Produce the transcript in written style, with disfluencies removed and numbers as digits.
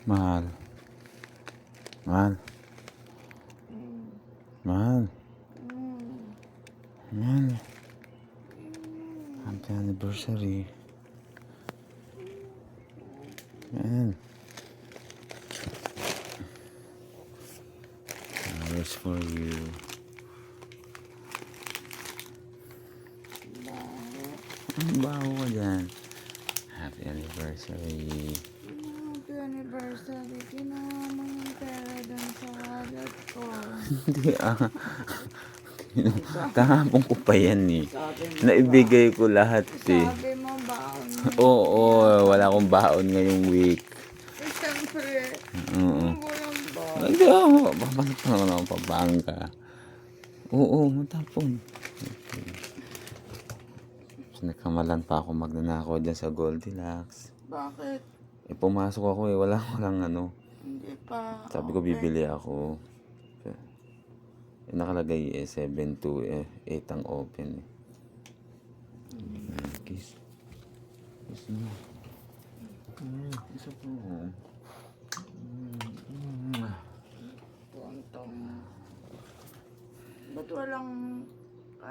Mahal. Mahal. Mahal. Mahal. Happy anniversary. Man. Flowers for you. Ang baho ka dyan. Happy anniversary. Happy anniversary. Kinuha mo yung pera dun sa wallet ko. Hindi kahapon ko pa yan eh. Sabi mo Naibigay ko lahat eh. Sabi mo baon mo. Oo, wala akong baon ngayong week. Eh, siyempre. Oo. Walang baon. Hindi ako. Babalik pa naman ako pa bangka. Oo, matapon. Okay. Nakamalan pa ako magnanakaw dyan sa Goldilocks. Bakit? Eh, pumasok ako eh. Walang ano. Hindi pa. Sabi ko bibili ako. Eh, nakalagay 7 to 8 ang open eh. Kiss. Kiss mo. Isa po. Tontong. Ba't walang